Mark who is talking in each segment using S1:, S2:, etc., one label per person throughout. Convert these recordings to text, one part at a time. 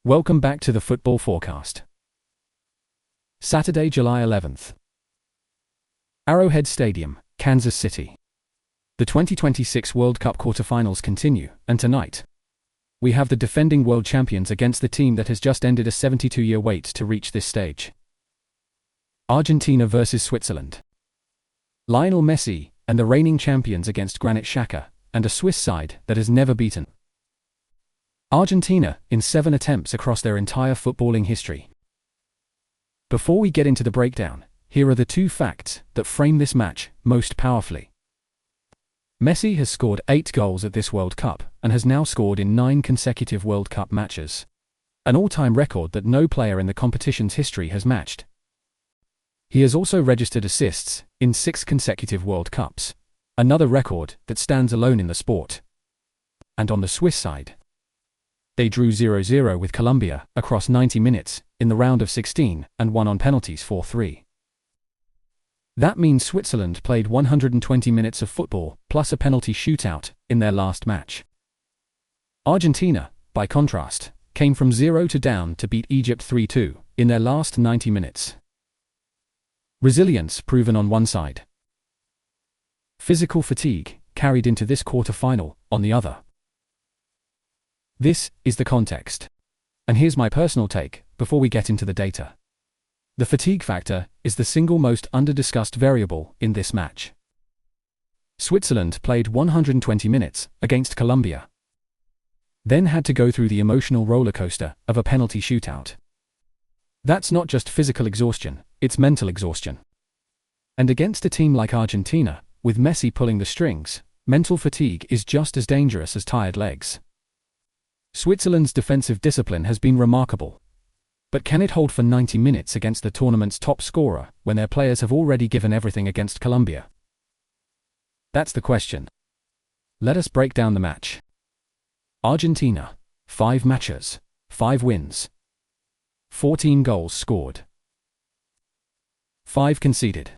S1: Welcome back to the Football Forecast. Saturday, July 11th. Arrowhead Stadium, Kansas City. The 2026 World Cup quarterfinals continue, and tonight, we have the defending world champions against the team that has just ended a 72-year wait to reach this stage. Argentina versus Switzerland. Lionel Messi and the reigning champions against Granit Xhaka and a Swiss side that has never beaten Argentina in 7 attempts across their entire footballing history. Before we get into the breakdown, here are the 2 facts that frame this match most powerfully. Messi has scored 8 goals at this World Cup and has now scored in 9 consecutive World Cup matches, an all-time record that no player in the competition's history has matched. He has also registered assists in 6 consecutive World Cups, another record that stands alone in the sport. And on the Swiss side, they drew 0-0 with Colombia across 90 minutes in the round of 16 and won on penalties 4-3. That means Switzerland played 120 minutes of football plus a penalty shootout in their last match. Argentina, by contrast, came from 0 to down to beat Egypt 3-2 in their last 90 minutes. Resilience proven on one side. Physical fatigue carried into this quarter-final on the other. This is the context. And here's my personal take before we get into the data. The fatigue factor is the single most under-discussed variable in this match. Switzerland played 120 minutes against Colombia, then had to go through the emotional rollercoaster of a penalty shootout. That's not just physical exhaustion, it's mental exhaustion. And against a team like Argentina, with Messi pulling the strings, mental fatigue is just as dangerous as tired legs. Switzerland's defensive discipline has been remarkable. But can it hold for 90 minutes against the tournament's top scorer when their players have already given everything against Colombia? That's the question. Let us break down the match. Argentina, 5 matches, 5 wins, 14 goals scored, 5 conceded.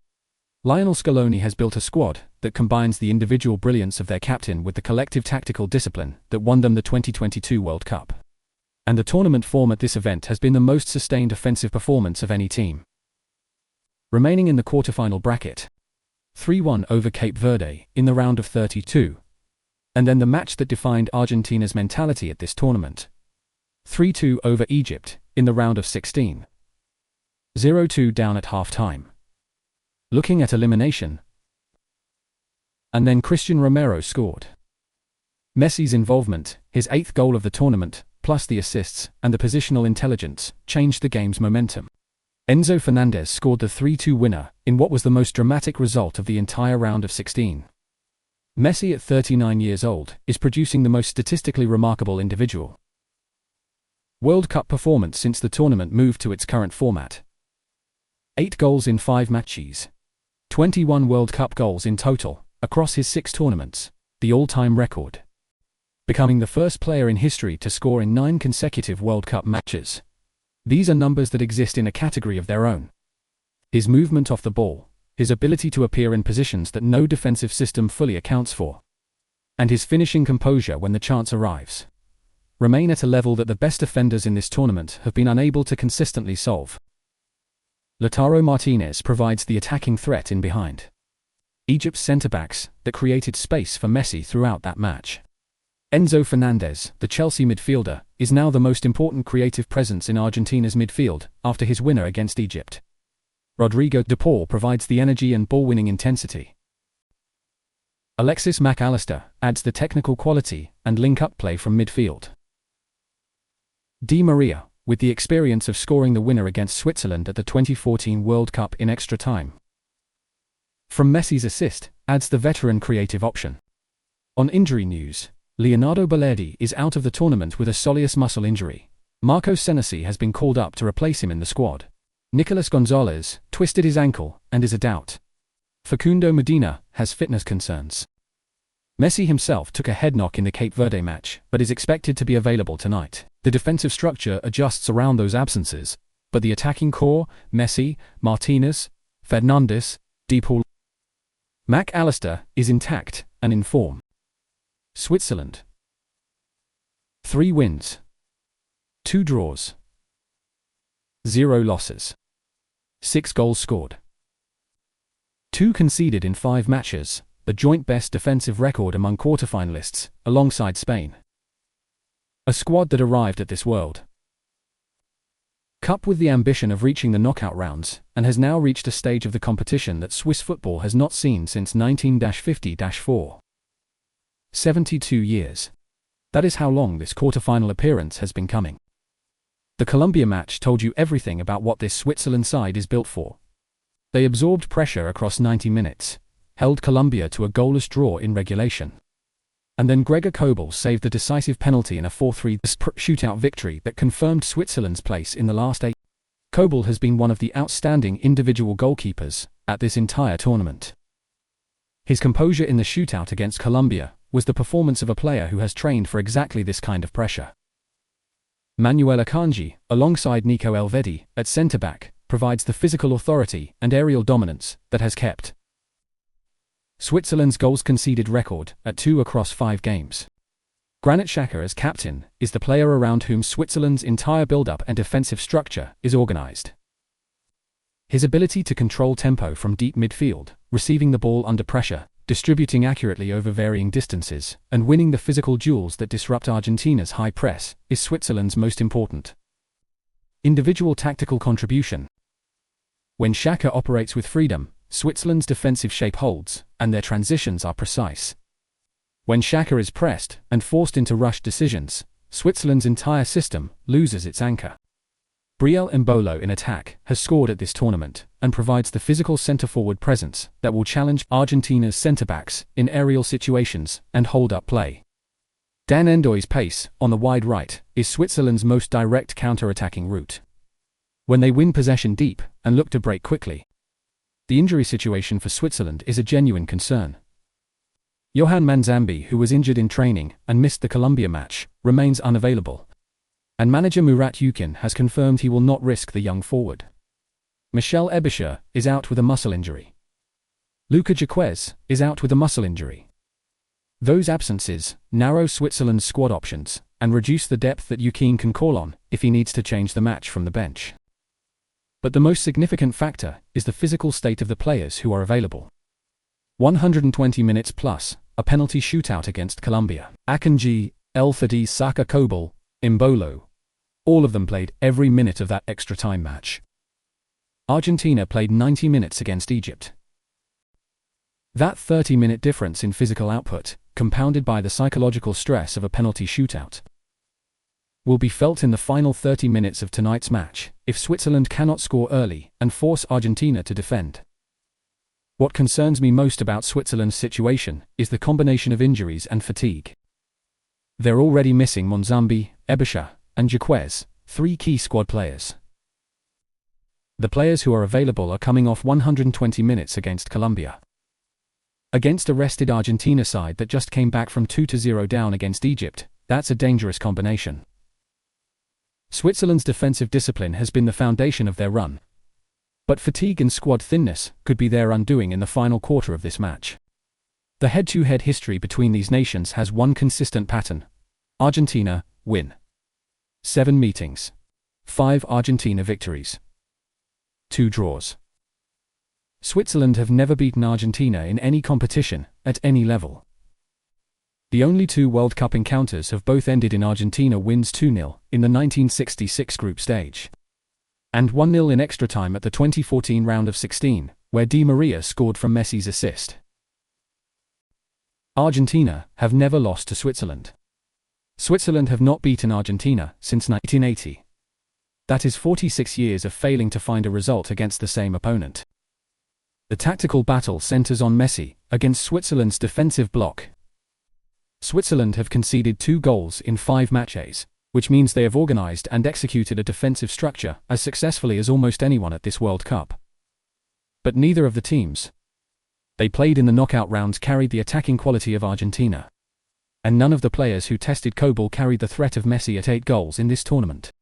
S1: Lionel Scaloni has built a squad that combines the individual brilliance of their captain with the collective tactical discipline that won them the 2022 World Cup. And the tournament form at this event has been the most sustained offensive performance of any team. Remaining in the quarterfinal bracket, 3-1 over Cape Verde in the round of 32. And then the match that defined Argentina's mentality at this tournament, 3-2 over Egypt in the round of 16. 0-2 down at half-time. Looking at elimination, and then Cristian Romero scored. Messi's involvement, his 8th goal of the tournament, plus the assists and the positional intelligence, changed the game's momentum. Enzo Fernández scored the 3-2 winner in what was the most dramatic result of the entire round of 16. Messi at 39 years old is producing the most statistically remarkable individual World Cup performance since the tournament moved to its current format. 8 goals in 5 matches. 21 World Cup goals in total, across his 6 tournaments, the all-time record. Becoming the first player in history to score in 9 consecutive World Cup matches. These are numbers that exist in a category of their own. His movement off the ball, his ability to appear in positions that no defensive system fully accounts for, and his finishing composure when the chance arrives, remain at a level that the best defenders in this tournament have been unable to consistently solve. Lautaro Martínez provides the attacking threat in behind Egypt's centre-backs that created space for Messi throughout that match. Enzo Fernández, the Chelsea midfielder, is now the most important creative presence in Argentina's midfield after his winner against Egypt. Rodrigo De Paul provides the energy and ball-winning intensity. Alexis Mac Allister adds the technical quality and link-up play from midfield. Di Maria, with the experience of scoring the winner against Switzerland at the 2014 World Cup in extra time. From Messi's assist, adds the veteran creative option. On injury news, Leonardo Balerdi is out of the tournament with a soleus muscle injury. Marco Senesi has been called up to replace him in the squad. Nicolás González twisted his ankle and is a doubt. Facundo Medina has fitness concerns. Messi himself took a head knock in the Cape Verde match, but is expected to be available tonight. The defensive structure adjusts around those absences, but the attacking core, Messi, Martínez, Fernández, De Paul, Mac Allister, is intact and in form. Switzerland. 3 wins, 2 draws. 0 losses. 6 goals scored. 2 conceded in 5 matches, the joint best defensive record among quarterfinalists, alongside Spain. A squad that arrived at this World Cup with the ambition of reaching the knockout rounds, and has now reached a stage of the competition that Swiss football has not seen since 1950-4. 72 years. That is how long this quarter-final appearance has been coming. The Colombia match told you everything about what this Switzerland side is built for. They absorbed pressure across 90 minutes, held Colombia to a goalless draw in regulation. And then Gregor Kobel saved the decisive penalty in a 4-3 shootout victory that confirmed Switzerland's place in the last 8. Kobel has been one of the outstanding individual goalkeepers at this entire tournament. His composure in the shootout against Colombia was the performance of a player who has trained for exactly this kind of pressure. Manuel Akanji, alongside Nico Elvedi, at centre-back, provides the physical authority and aerial dominance that has kept Switzerland's goals conceded record at 2 across 5 games. Granit Xhaka as captain is the player around whom Switzerland's entire build-up and defensive structure is organised. His ability to control tempo from deep midfield, receiving the ball under pressure, distributing accurately over varying distances, and winning the physical duels that disrupt Argentina's high press, is Switzerland's most important individual tactical contribution. When Xhaka operates with freedom, Switzerland's defensive shape holds, and their transitions are precise. When Xhaka is pressed and forced into rushed decisions, Switzerland's entire system loses its anchor. Brielle Embolo in attack has scored at this tournament and provides the physical centre-forward presence that will challenge Argentina's centre-backs in aerial situations and hold-up play. Dan Endoy's pace on the wide right is Switzerland's most direct counter-attacking route. When they win possession deep and look to break quickly, the injury situation for Switzerland is a genuine concern. Johan Manzambi, who was injured in training and missed the Colombia match, remains unavailable. And manager Murat Yildirim has confirmed he will not risk the young forward. Michel Ebischer is out with a muscle injury. Luca Jaquez is out with a muscle injury. Those absences narrow Switzerland's squad options and reduce the depth that Yildirim can call on if he needs to change the match from the bench. But the most significant factor is the physical state of the players who are available. 120 minutes plus, a penalty shootout against Colombia. Akanji, Elfedi, Saka, Kobel, Embolo. All of them played every minute of that extra-time match. Argentina played 90 minutes against Egypt. That 30-minute difference in physical output, compounded by the psychological stress of a penalty shootout, will be felt in the final 30 minutes of tonight's match if Switzerland cannot score early and force Argentina to defend. What concerns me most about Switzerland's situation is the combination of injuries and fatigue. They're already missing Manzambi, Ebischer, and Jaquez, 3 key squad players. The players who are available are coming off 120 minutes against Colombia. Against a rested Argentina side that just came back from 2-0 down against Egypt, that's a dangerous combination. Switzerland's defensive discipline has been the foundation of their run. But fatigue and squad thinness could be their undoing in the final quarter of this match. The head-to-head history between these nations has one consistent pattern. Argentina, win. 7 meetings. 5 Argentina victories. 2 draws. Switzerland have never beaten Argentina in any competition, at any level. The only 2 World Cup encounters have both ended in Argentina wins 2-0 in the 1966 group stage, and 1-0 in extra time at the 2014 round of 16, where Di Maria scored from Messi's assist. Argentina have never lost to Switzerland. Switzerland have not beaten Argentina since 1980. That is 46 years of failing to find a result against the same opponent. The tactical battle centers on Messi against Switzerland's defensive block. Switzerland have conceded 2 goals in 5 matches, which means they have organized and executed a defensive structure as successfully as almost anyone at this World Cup. But neither of the teams they played in the knockout rounds carried the attacking quality of Argentina. And none of the players who tested Kobel carried the threat of Messi at 8 goals in this tournament.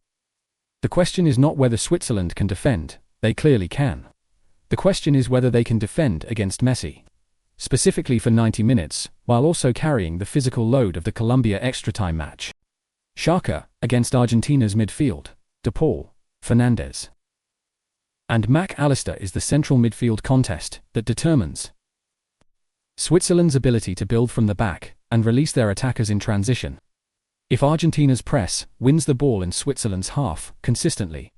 S1: The question is not whether Switzerland can defend, they clearly can. The question is whether they can defend against Messi, specifically for 90 minutes, while also carrying the physical load of the Colombia extra-time match. Xhaka, against Argentina's midfield, De Paul, Fernández, and Mac Allister is the central midfield contest that determines Switzerland's ability to build from the back and release their attackers in transition. If Argentina's press wins the ball in Switzerland's half consistently,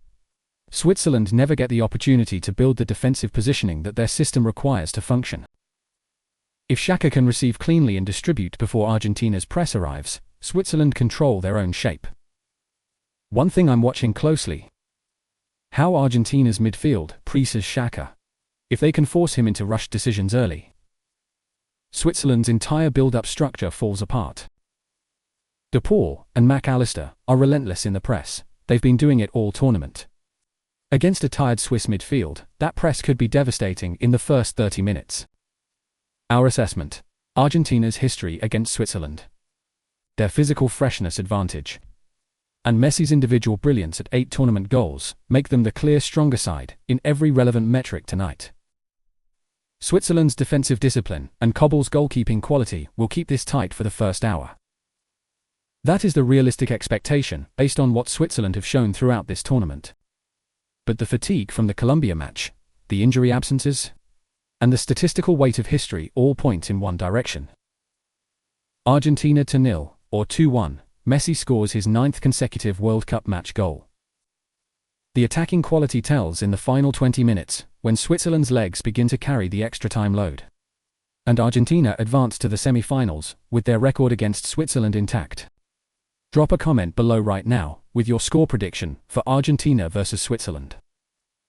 S1: Switzerland never get the opportunity to build the defensive positioning that their system requires to function. If Xhaka can receive cleanly and distribute before Argentina's press arrives, Switzerland control their own shape. One thing I'm watching closely: how Argentina's midfield presses Xhaka. If they can force him into rushed decisions early, Switzerland's entire build-up structure falls apart. De Paul and Mac Allister are relentless in the press. They've been doing it all tournament. Against a tired Swiss midfield, that press could be devastating in the first 30 minutes. Our assessment: Argentina's history against Switzerland, their physical freshness advantage, and Messi's individual brilliance at 8 tournament goals make them the clear stronger side in every relevant metric tonight. Switzerland's defensive discipline and Cobble's goalkeeping quality will keep this tight for the first hour. That is the realistic expectation based on what Switzerland have shown throughout this tournament. But the fatigue from the Colombia match, the injury absences, and the statistical weight of history all point in one direction. Argentina 2-0 or 2-1, Messi scores his 9th consecutive World Cup match goal. The attacking quality tells in the final 20 minutes, when Switzerland's legs begin to carry the extra time load. And Argentina advance to the semi-finals with their record against Switzerland intact. Drop a comment below right now with your score prediction for Argentina versus Switzerland.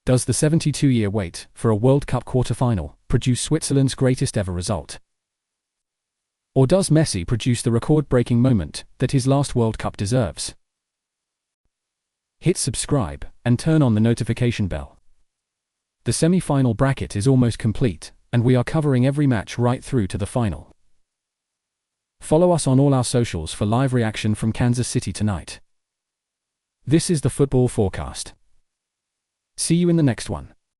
S1: Does the 72-year wait for a World Cup quarter-final produce Switzerland's greatest ever result? Or does Messi produce the record-breaking moment that his last World Cup deserves? Hit subscribe and turn on the notification bell. The semi-final bracket is almost complete, and we are covering every match right through to the final. Follow us on all our socials for live reaction from Kansas City tonight. This is the Football Forecast. See you in the next one.